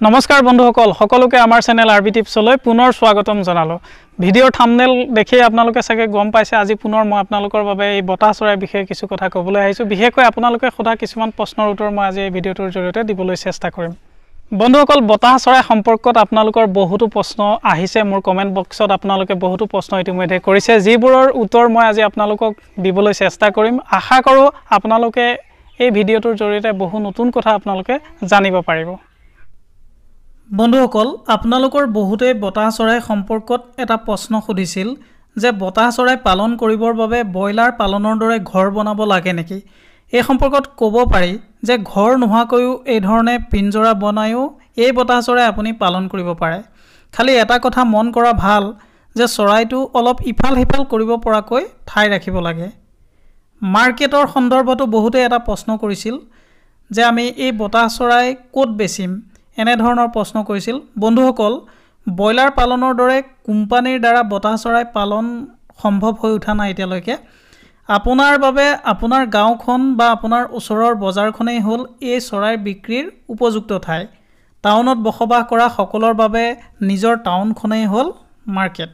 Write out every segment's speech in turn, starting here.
নমস্কাৰ বন্ধুসকল সকলোকে আমাৰ চেনেল আৰবি টিপছলৈ পুনৰ স্বাগতম জনালো ভিডিঅ'ৰ থাম্বনেল দেখি আপোনালোকে চাগে গম পাইছে আজি পুনৰ মই আপোনালোকৰ বাবে এই বতাহ চৰাইৰ বিষয়ে কিছু কথা ক'বলৈ আহিছো বিশেষকৈ আপোনালোকে সোধা কিছুমান প্ৰশ্নৰ উত্তৰ মই আজি এই ভিডিঅ'টোৰ জৰিয়তে দিবলৈ চেষ্টা কৰিম বন্ধুসকল বতাহ চৰাই সম্পৰ্কত আপোনালোকৰ বহুতো প্ৰশ্ন আহিছে মোৰ কমেন্ট বক্সত আপোনালোকে বহুতো প্ৰশ্ন ইতিমধ্যে কৰিছে যিবোৰৰ উত্তৰ মই আজি আপোনালোকক দিবলৈ চেষ্টা কৰিম আশা কৰো আপোনালোকে এই ভিডিঅ'টোৰ জৰিয়তে বহু নতুন কথা আপোনালোকে জানিব পাৰিব বন্ধুসকল আপোনালোকৰ বহুতে বতাহ চৰাই সম্পৰ্কত এটা প্ৰশ্ন সুধিছিল যে বতাহ চৰাই পালন কৰিবৰ বাবে বয়লাৰ পালনৰ দৰে ঘৰ বনাব লাগে নেকি এই সম্পৰ্কত ক'ব পাৰি যে ঘৰ নোহোৱাকৈও এই ধৰণে পিঞ্জৰা বনায়ও এই বতাহ চৰাই আপুনি পালন কৰিব পাৰে খালি এটা কথা মন কৰা ভাল যে চৰাইটো অলপ ইফাল হিফাল কৰিব পৰাকৈ ঠাই ৰাখিব লাগে মাৰ্কেটৰ সন্দৰ্ভতো বহুতে এটা প্ৰশ্ন কৰিছিল যে আমি এই বতাহ চৰাই ক'ত বেচিম এনে ধৰণৰ প্ৰশ্ন কৰিছিল বন্ধুসকল বয়লাৰ পালনৰ দৰে কোম্পানীৰ দ্বাৰা বতাহ চৰাই পালন সম্ভৱ হৈ উঠা নাই এতিয়ালৈকে আপোনাৰ বাবে আপোনাৰ গাঁওখন বা আপোনাৰ ওচৰৰ বজাৰখনেই হ'ল এই চৰাইৰ বিক্ৰীৰ উপযুক্ত ঠাই টাউনত বসবাস কৰা সকলৰ বাবে নিজৰ টাউনখনেই হ'ল মাৰ্কেট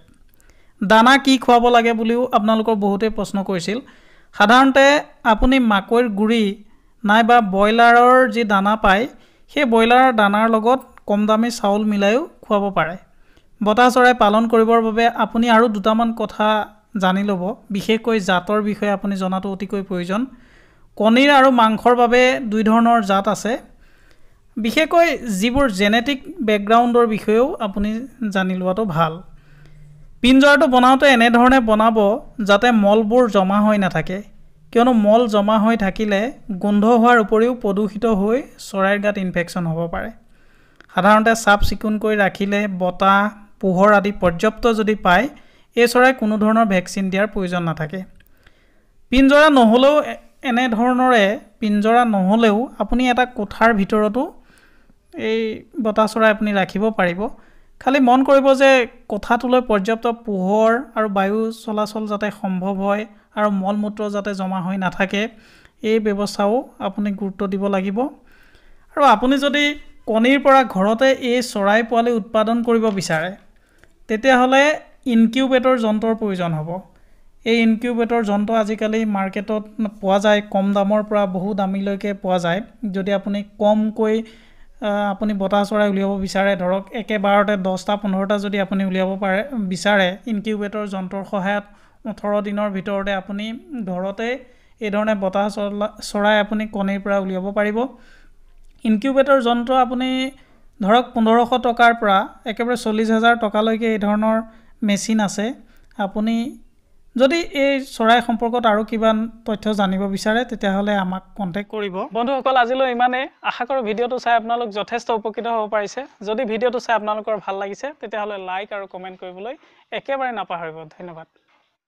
দানা কি খুৱাব লাগে বুলিও আপোনালোকৰ বহুতে প্ৰশ্ন কৰিছিল সাধাৰণতে আপুনি মাকৈৰ গুৰি নাইবা বয়লাৰৰ যি দানা পায় সেই বয়লাৰৰ দানাৰ লগত কম দামী চাউল মিলাইও খুৱাব পাৰে বতাহ চৰাই পালন কৰিবৰ বাবে আপুনি আৰু দুটামান কথা জানি ল'ব বিশেষকৈ জাতৰ বিষয়ে আপুনি জনাটো অতিকৈ প্ৰয়োজন কণীৰ আৰু মাংসৰ বাবে দুই ধৰণৰ জাত আছে বিশেষকৈ যিবোৰ জেনেটিক বেকগ্ৰাউণ্ডৰ বিষয়েও আপুনি জানি লোৱাটো ভাল পিঞ্জৰাটো বনাওঁতে এনে ধৰণে বনাব যাতে মলবোৰ জমা হৈ নাথাকে কিয়নো মল জমা হৈ থাকিলে গোন্ধ হোৱাৰ উপৰিও প্ৰদূষিত হৈ চৰাইৰ গাত ইনফেকচন হ'ব পাৰে সাধাৰণতে চাফ চিকুণকৈ ৰাখিলে বতাহ পোহৰ আদি পৰ্যাপ্ত যদি পায় এই চৰাই কোনো ধৰণৰ ভেকচিন দিয়াৰ প্ৰয়োজন নাথাকে পিঞ্জৰা নহলেও এনে ধৰণৰে পিঞ্জৰা নহলেও আপুনি এটা কোঠাৰ ভিতৰতো এই বতাহ চৰাই আপুনি ৰাখিব পাৰিব খালি মন কৰিব যে কোঠাটোলৈ পৰ্যাপ্ত পোহৰ আৰু বায়ু চলাচল যাতে সম্ভৱ হয় আৰু মল মূত্ৰ যাতে জমা হৈ নাথাকে এই ব্যৱস্থাও আপুনি গুৰুত্ব দিব লাগিব আৰু আপুনি যদি কণীৰ পৰা ঘৰতে এই চৰাই পোৱালি উৎপাদন কৰিব বিচাৰে তেতিয়াহ'লে ইনকিউবেটৰ যন্ত্ৰৰ প্ৰয়োজন হ'ব এই ইনকিউবেটৰ যন্ত্ৰ আজিকালি মাৰ্কেটত পোৱা যায় কম দামৰ পৰা বহু দামীলৈকে পোৱা যায় যদি আপুনি কমকৈ আপুনি বতাহ চৰাই উলিয়াব বিচাৰে ধৰক একেবাৰতে 10টা 15টা যদি আপুনি উলিয়াব পাৰে বিচাৰে ইনকিউবেটৰ যন্ত্ৰৰ সহায়ত 18 দিনৰ ভিতৰতে আপুনি ঘৰতে এই ধৰণে বতাহ চৰাই আপুনি কণীৰ পৰা উলিয়াব পাৰিব ইনকিউবেটৰ যন্ত্ৰ আপুনি ধৰক 1500 টকাৰ পৰা একেবাৰে 40000 টকালৈকে এই ধৰণৰ মেচিন আছে আপুনি যদি এই চৰাই সম্পৰ্কত আৰু কিবা তথ্য জানিব বিচাৰে তেতিয়াহ'লে আমাক কন্টাক্ট কৰিব বন্ধুসকল আজিলৈ ইমানে আশা কৰো ভিডিঅ'টো চাই আপোনালোক যথেষ্ট উপকৃত হ'ব পাৰিছে যদি ভিডিঅ'টো চাই আপোনালোকৰ ভাল লাগিছে তেতিয়াহ'লে লাইক আৰু কমেন্ট কৰিবলৈ একেবাৰে নাপাহৰিব ধন্যবাদ